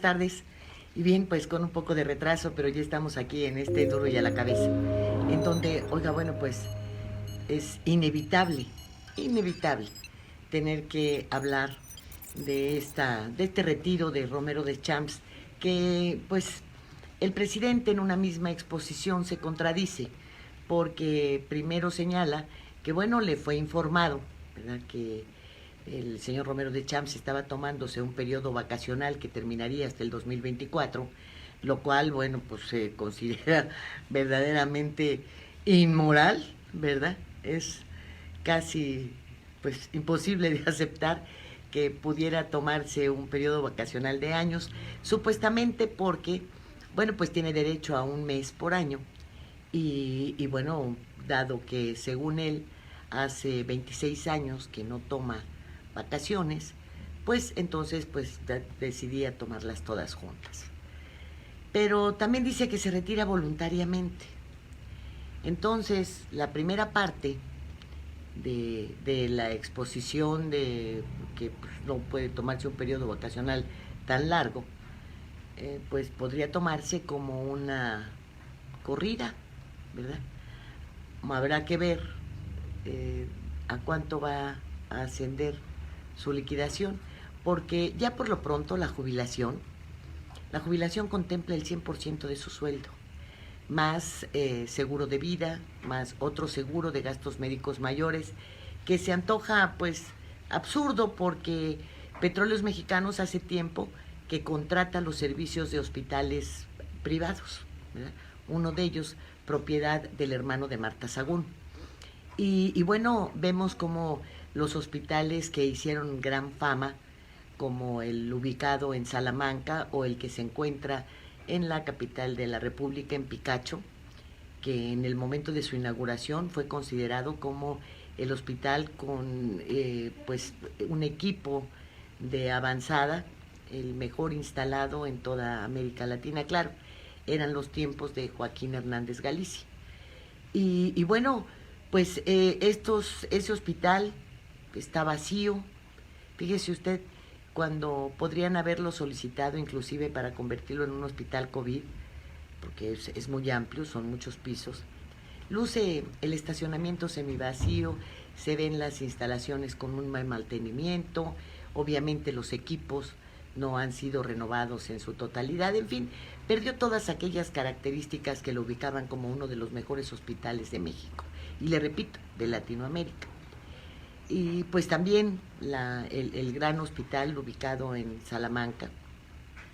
buenas tardes. Y bien, pues con un poco de retraso, pero ya estamos aquí en este Duro y a la Cabeza, en donde, oiga, bueno, pues es inevitable tener que hablar de este retiro de Romero de Champs, que pues el presidente en una misma exposición se contradice, porque primero señala que bueno, le fue informado, ¿verdad?, que el señor Romero de Champs estaba tomándose un periodo vacacional que terminaría hasta el 2024, lo cual, bueno, pues se considera verdaderamente inmoral, ¿verdad? Es casi, pues, imposible de aceptar que pudiera tomarse un periodo vacacional de años, supuestamente porque, bueno, pues tiene derecho a un mes por año y bueno, dado que según él hace 26 años que no toma vacaciones, pues entonces pues decidía tomarlas todas juntas. Pero también dice que se retira voluntariamente. Entonces, la primera parte de la exposición de que pues, no puede tomarse un periodo vacacional tan largo, pues podría tomarse como una corrida, ¿verdad? Habrá que ver eh, a cuánto va a ascender su liquidación, porque ya por lo pronto la jubilación contempla el 100% de su sueldo, más seguro de vida, más otro seguro de gastos médicos mayores, que se antoja pues absurdo porque Petróleos Mexicanos hace tiempo que contrata los servicios de hospitales privados, ¿verdad? Uno de ellos propiedad del hermano de Marta Sagún. Y bueno, vemos como los hospitales que hicieron gran fama, como el ubicado en Salamanca o el que se encuentra en la capital de la República, en Picacho, que en el momento de su inauguración fue considerado como el hospital con pues un equipo de avanzada, el mejor instalado en toda América Latina. Claro, eran los tiempos de Joaquín Hernández Galicia. Y bueno, pues ese hospital está vacío. Fíjese usted, cuando podrían haberlo solicitado inclusive para convertirlo en un hospital COVID, porque es muy amplio, son muchos pisos. Luce el estacionamiento semivacío, se ven las instalaciones con un mal mantenimiento, obviamente los equipos no han sido renovados en su totalidad, en fin, perdió todas aquellas características que lo ubicaban como uno de los mejores hospitales de México, y le repito, de Latinoamérica. Y pues también el gran hospital ubicado en Salamanca,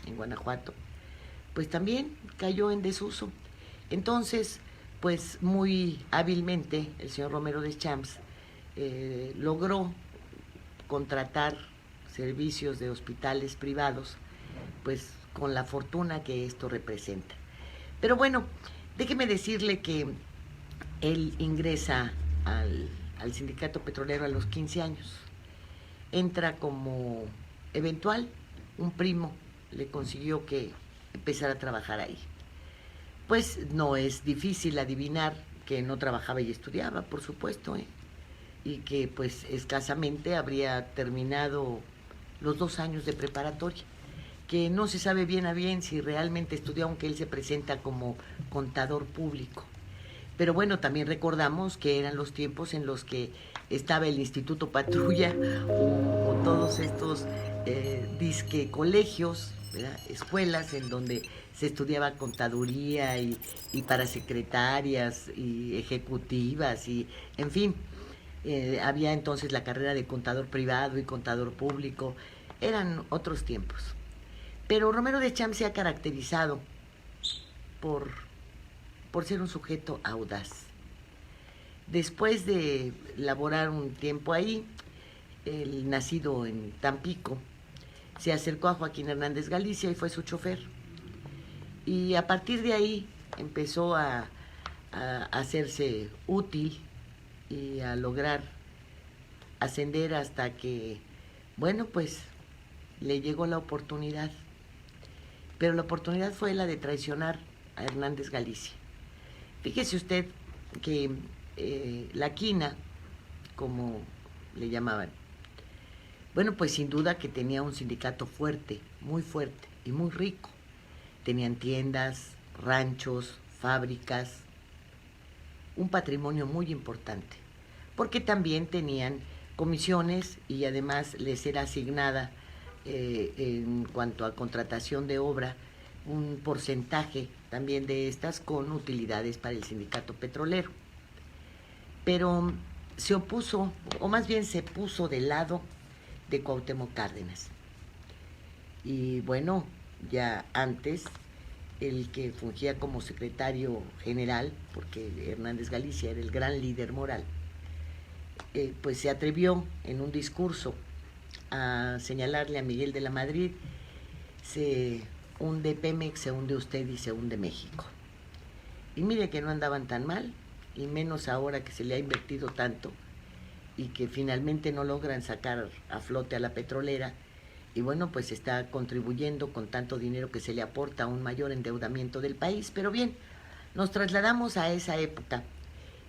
en Guanajuato, pues también cayó en desuso. Entonces, pues muy hábilmente el señor Romero de Champs logró contratar servicios de hospitales privados, pues con la fortuna que esto representa. Pero bueno, déjeme decirle que él ingresa al sindicato petrolero a los 15 años. Entra como eventual, un primo le consiguió que empezara a trabajar ahí. Pues no es difícil adivinar que no trabajaba y estudiaba, por supuesto, y que pues escasamente habría terminado los 2 años de preparatoria, que no se sabe bien a bien si realmente estudió, aunque él se presenta como contador público. Pero bueno, también recordamos que eran los tiempos en los que estaba el Instituto Patrulla o todos estos disque colegios, ¿verdad?, escuelas en donde se estudiaba contaduría y para secretarias y ejecutivas y en fin, había entonces la carrera de contador privado y contador público. Eran otros tiempos. Pero Romero de Champs se ha caracterizado por ser un sujeto audaz. Después de laborar un tiempo ahí, el nacido en Tampico se acercó a Joaquín Hernández Galicia y fue su chofer. Y a partir de ahí empezó a hacerse útil y a lograr ascender hasta que, bueno, pues le llegó la oportunidad. Pero la oportunidad fue la de traicionar a Hernández Galicia. Fíjese usted que la quina, como le llamaban, bueno, pues sin duda que tenía un sindicato fuerte, muy fuerte, y muy rico. Tenían tiendas, ranchos, fábricas, un patrimonio muy importante, porque también tenían comisiones y además les era asignada en cuanto a contratación de obra un porcentaje también de estas con utilidades para el sindicato petrolero. Pero se opuso, o más bien se puso del lado de Cuauhtémoc Cárdenas. Y bueno, ya antes, el que fungía como secretario general, porque Hernández Galicia era el gran líder moral, pues se atrevió en un discurso a señalarle a Miguel de la Madrid: se hunde Pemex, se hunde usted y se hunde México. Y mire que no andaban tan mal, y menos ahora que se le ha invertido tanto y que finalmente no logran sacar a flote a la petrolera, y bueno, pues está contribuyendo con tanto dinero que se le aporta a un mayor endeudamiento del país. Pero bien, nos trasladamos a esa época,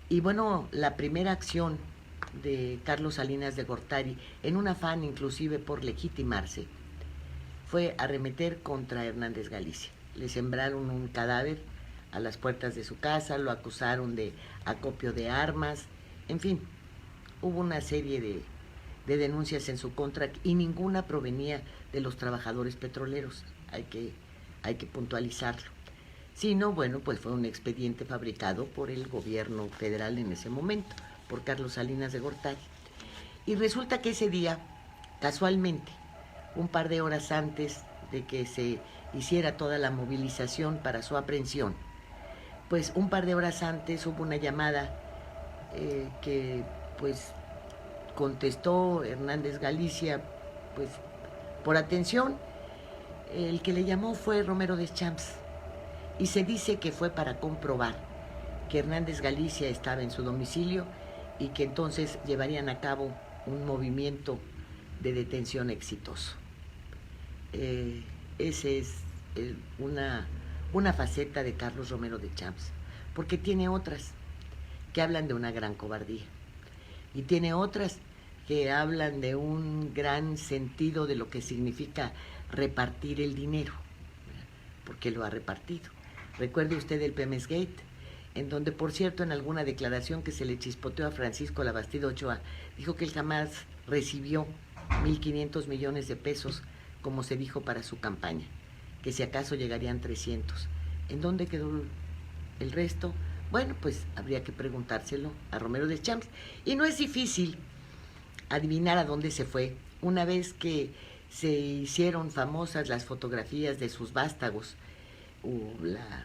y bueno, la primera acción de Carlos Salinas de Gortari, en un afán inclusive por legitimarse, fue arremeter contra Hernández Galicia. Le sembraron un cadáver a las puertas de su casa, lo acusaron de acopio de armas, en fin, hubo una serie de denuncias en su contra y ninguna provenía de los trabajadores petroleros, hay que puntualizarlo. Sino, bueno, pues fue un expediente fabricado por el gobierno federal en ese momento, por Carlos Salinas de Gortari. Y resulta que ese día, casualmente, un par de horas antes de que se hiciera toda la movilización para su aprehensión, pues un par de horas antes hubo una llamada que pues contestó Hernández Galicia pues por atención. El que le llamó fue Romero Deschamps, y se dice que fue para comprobar que Hernández Galicia estaba en su domicilio y que entonces llevarían a cabo un movimiento de detención exitoso. Ese es una faceta de Carlos Romero Deschamps, porque tiene otras que hablan de una gran cobardía y tiene otras que hablan de un gran sentido de lo que significa repartir el dinero, porque lo ha repartido. Recuerde usted el Pemex Gate, en donde, por cierto, en alguna declaración que se le chispoteó a Francisco Labastida Ochoa, dijo que él jamás recibió 1.500 millones de pesos, como se dijo para su campaña, que si acaso llegarían 300. ¿En dónde quedó el resto? Bueno, pues habría que preguntárselo a Romero Deschamps. Y no es difícil adivinar a dónde se fue, una vez que se hicieron famosas las fotografías de sus vástagos, la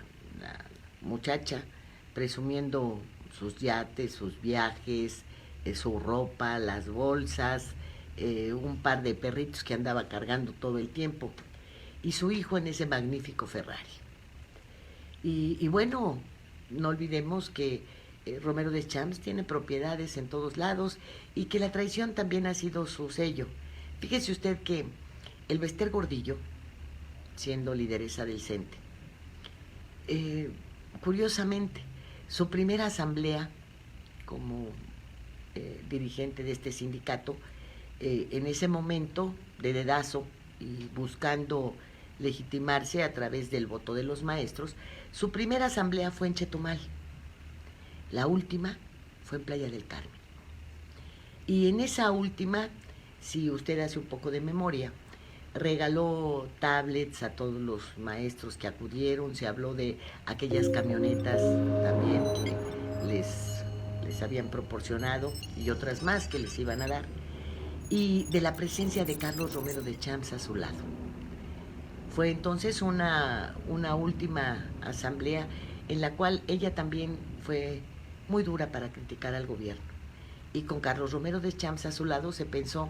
muchacha presumiendo sus yates, sus viajes, su ropa, las bolsas, un par de perritos que andaba cargando todo el tiempo, y su hijo en ese magnífico Ferrari. Y bueno, no olvidemos que Romero Deschamps tiene propiedades en todos lados y que la traición también ha sido su sello. Fíjese usted que el Bester Gordillo, siendo lideresa del CENTE, curiosamente, su primera asamblea como dirigente de este sindicato, en ese momento de dedazo y buscando legitimarse a través del voto de los maestros, su primera asamblea fue en Chetumal, la última fue en Playa del Carmen. Y en esa última, si usted hace un poco de memoria, regaló tablets a todos los maestros que acudieron, se habló de aquellas camionetas también que les habían proporcionado y otras más que les iban a dar, y de la presencia de Carlos Romero Deschamps a su lado. Fue entonces una última asamblea en la cual ella también fue muy dura para criticar al gobierno, y con Carlos Romero Deschamps a su lado se pensó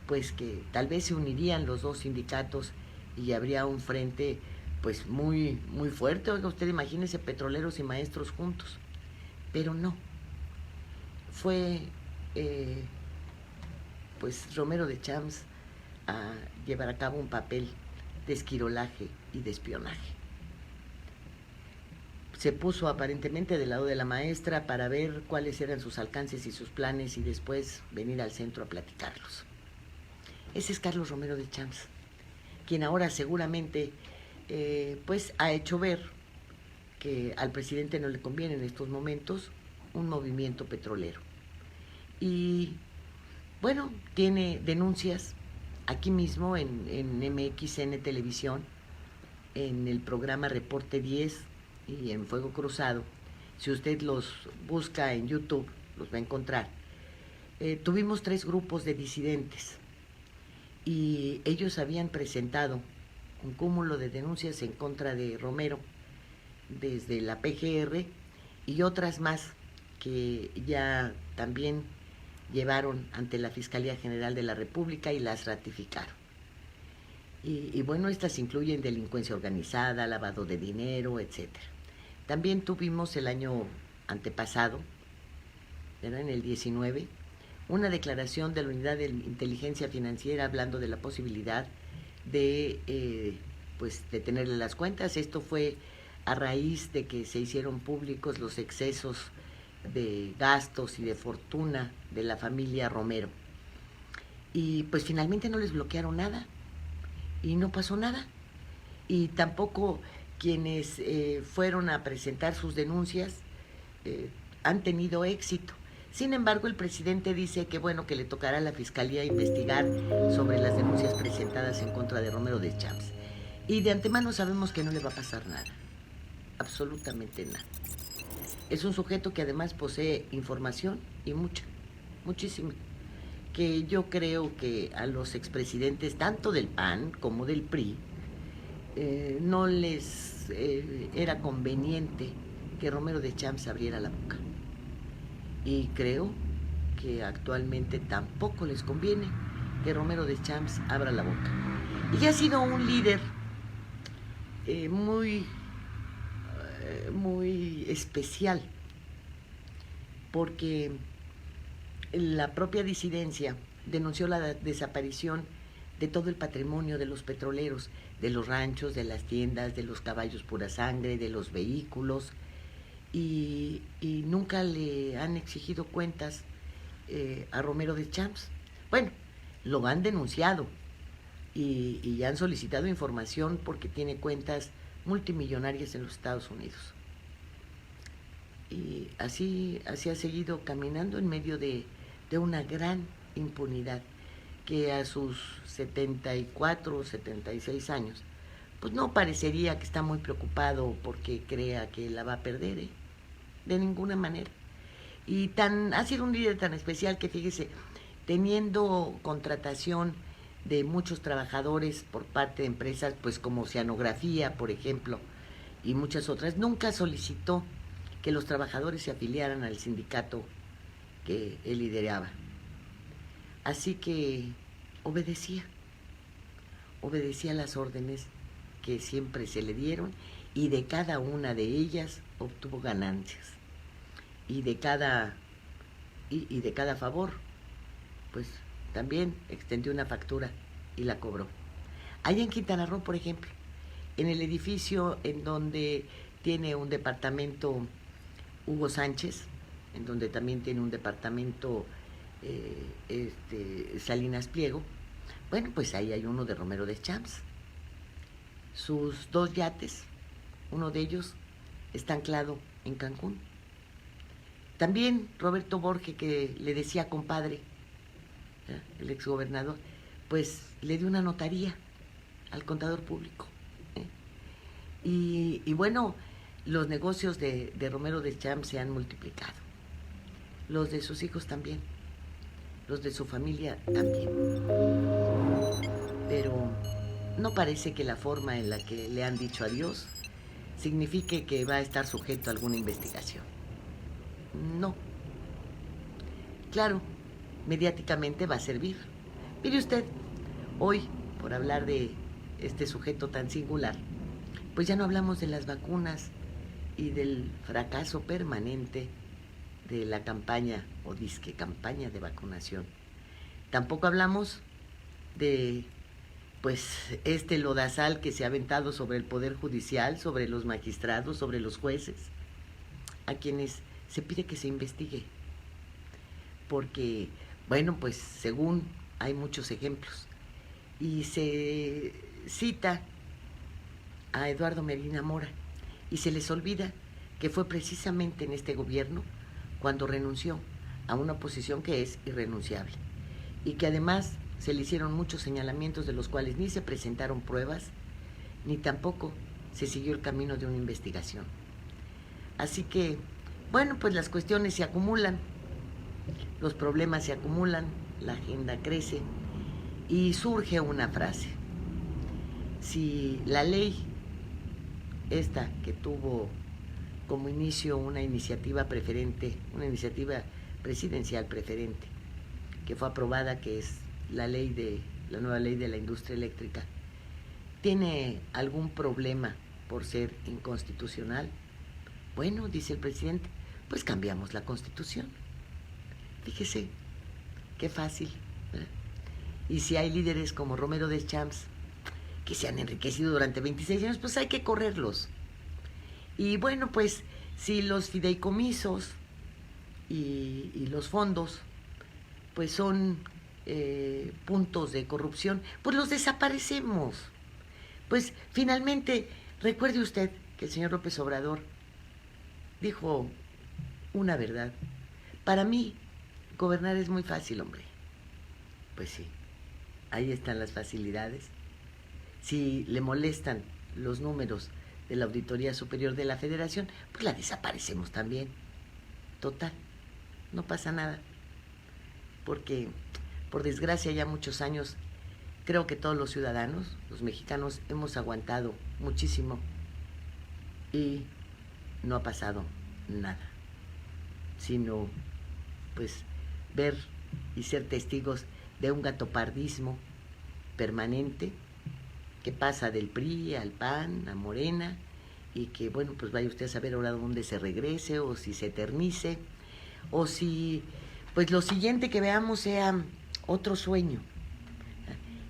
pues que tal vez se unirían los dos sindicatos y habría un frente pues muy fuerte. Oiga, usted imagínese petroleros y maestros juntos, pero no. Fue pues Romero Deschamps a llevar a cabo un papel de esquirolaje y de espionaje. Se puso aparentemente del lado de la maestra para ver cuáles eran sus alcances y sus planes y después venir al centro a platicarlos. Ese es Carlos Romero Deschamps. quien ahora seguramente pues ha hecho ver que al presidente no le conviene en estos momentos un movimiento petrolero. Y bueno, tiene denuncias aquí mismo en MXN Televisión, en el programa Reporte 10 y en Fuego Cruzado. Si usted los busca en YouTube, los va a encontrar. Tuvimos 3 grupos de disidentes y ellos habían presentado un cúmulo de denuncias en contra de Romero desde la PGR y otras más que ya también llevaron ante la Fiscalía General de la República y las ratificaron. Y bueno, estas incluyen delincuencia organizada, lavado de dinero, etc. También tuvimos el año antepasado, ¿verdad?, en el 19, una declaración de la Unidad de Inteligencia Financiera hablando de la posibilidad de pues detenerle las cuentas. Esto fue a raíz de que se hicieron públicos los excesos de gastos y de fortuna de la familia Romero. Y pues finalmente no les bloquearon nada y no pasó nada. Y tampoco quienes fueron a presentar sus denuncias han tenido éxito. Sin embargo, el presidente dice que bueno, que le tocará a la Fiscalía investigar sobre las denuncias presentadas en contra de Romero de Champs. Y de antemano sabemos que no le va a pasar nada, absolutamente nada. Es un sujeto que además posee información y mucha, muchísima, que yo creo que a los expresidentes tanto del PAN como del PRI no les era conveniente que Romero de Champs abriera la boca. Y creo que actualmente tampoco les conviene que Romero de Champs abra la boca. Y ha sido un líder muy especial, porque la propia disidencia denunció la desaparición de todo el patrimonio de los petroleros, de los ranchos, de las tiendas, de los caballos pura sangre, de los vehículos, y nunca le han exigido cuentas a Romero de Champs. Bueno, lo han denunciado y han solicitado información porque tiene cuentas multimillonarias en los Estados Unidos. Y así ha seguido caminando en medio de una gran impunidad, que a sus 74 o 76 años, pues no parecería que está muy preocupado porque crea que la va a perder, de ninguna manera. Y ha sido un líder tan especial que, fíjese, teniendo contratación de muchos trabajadores por parte de empresas, pues como Oceanografía, por ejemplo, y muchas otras, nunca solicitó que los trabajadores se afiliaran al sindicato que él lideraba. Así que obedecía las órdenes que siempre se le dieron, y de cada una de ellas obtuvo ganancias. Y de cada favor, pues también extendió una factura y la cobró. Allá en Quintana Roo, por ejemplo, en el edificio en donde tiene un departamento Hugo Sánchez, en donde también tiene un departamento Salinas Pliego, bueno, pues ahí hay uno de Romero de Champs. Sus 2 yates, uno de ellos está anclado en Cancún. También Roberto Borge, que le decía compadre, el exgobernador, pues le dio una notaría al contador público. Y bueno, los negocios de Romero de Champs se han multiplicado. Los de sus hijos también. Los de su familia también. Pero no parece que la forma en la que le han dicho adiós signifique que va a estar sujeto a alguna investigación. No. Claro, mediáticamente va a servir. Mire usted, hoy, por hablar de este sujeto tan singular, pues ya no hablamos de las vacunas y del fracaso permanente de la campaña o disque campaña de vacunación. Tampoco hablamos de pues este lodazal que se ha aventado sobre el Poder Judicial, sobre los magistrados, sobre los jueces, a quienes se pide que se investigue. Porque, bueno, pues según hay muchos ejemplos, y se cita a Eduardo Medina Mora y se les olvida que fue precisamente en este gobierno cuando renunció a una posición que es irrenunciable y que además se le hicieron muchos señalamientos de los cuales ni se presentaron pruebas ni tampoco se siguió el camino de una investigación. Así que, bueno, pues las cuestiones se acumulan, los problemas se acumulan, la agenda crece y surge una frase. Si la ley esta que tuvo como inicio una iniciativa preferente, una iniciativa presidencial preferente, que fue aprobada, que es la nueva ley de la industria eléctrica, tiene algún problema por ser inconstitucional, bueno, dice el presidente, pues cambiamos la Constitución. Fíjese, qué fácil, ¿verdad? Y si hay líderes como Romero Deschamps que se han enriquecido durante 26 años, pues hay que correrlos. Y bueno, pues si los fideicomisos y los fondos pues son puntos de corrupción, pues los desaparecemos. Pues finalmente, recuerde usted que el señor López Obrador dijo una verdad. Para mí, gobernar es muy fácil, hombre. Pues sí, ahí están las facilidades. Si le molestan los números de la Auditoría Superior de la Federación, pues la desaparecemos también. Total, no pasa nada. Porque, por desgracia, ya muchos años, creo que todos los ciudadanos, los mexicanos, hemos aguantado muchísimo y no ha pasado nada. Sino, pues, ver y ser testigos de un gatopardismo permanente que pasa del PRI al PAN, a Morena, y que, bueno, pues vaya usted a saber ahora dónde se regrese, o si se eternice, o si, pues lo siguiente que veamos sea otro sueño,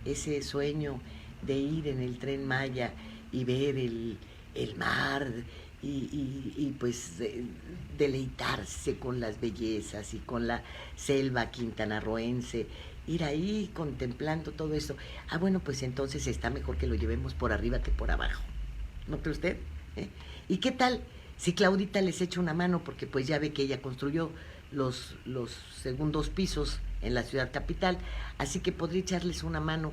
ese sueño de ir en el Tren Maya y ver el mar y pues deleitarse con las bellezas y con la selva quintanarroense, ir ahí contemplando todo eso. Ah, bueno, pues entonces está mejor que lo llevemos por arriba que por abajo. ¿No cree usted? ¿Y qué tal si Claudita les echa una mano? Porque pues ya ve que ella construyó los segundos pisos en la ciudad capital, así que podría echarles una mano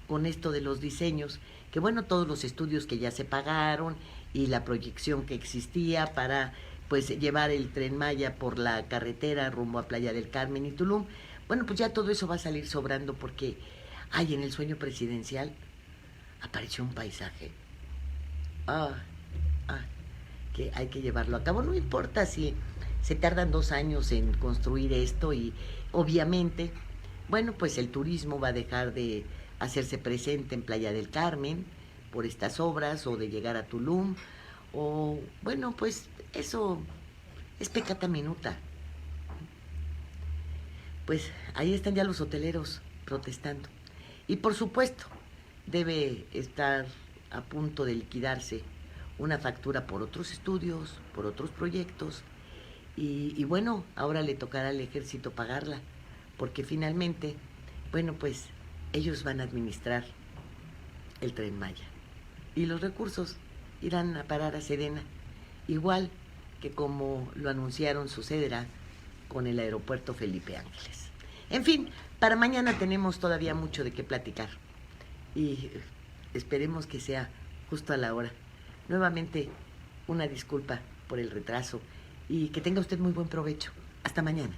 con esto de los diseños, que bueno, todos los estudios que ya se pagaron y la proyección que existía para pues llevar el Tren Maya por la carretera rumbo a Playa del Carmen y Tulum. Bueno, pues ya todo eso va a salir sobrando porque, en el sueño presidencial apareció un paisaje. Que hay que llevarlo a cabo. No importa si se tardan 2 años en construir esto y obviamente, bueno, pues el turismo va a dejar de hacerse presente en Playa del Carmen por estas obras o de llegar a Tulum o, bueno, pues eso es pecata minuta. Pues ahí están ya los hoteleros protestando. Y por supuesto, debe estar a punto de liquidarse una factura por otros estudios, por otros proyectos. Y bueno, ahora le tocará al ejército pagarla, porque finalmente, bueno, pues ellos van a administrar el Tren Maya. Y los recursos irán a parar a Sedena, igual que como lo anunciaron sucederá con el aeropuerto Felipe Ángeles. En fin, para mañana tenemos todavía mucho de qué platicar y esperemos que sea justo a la hora. Nuevamente, una disculpa por el retraso y que tenga usted muy buen provecho. Hasta mañana.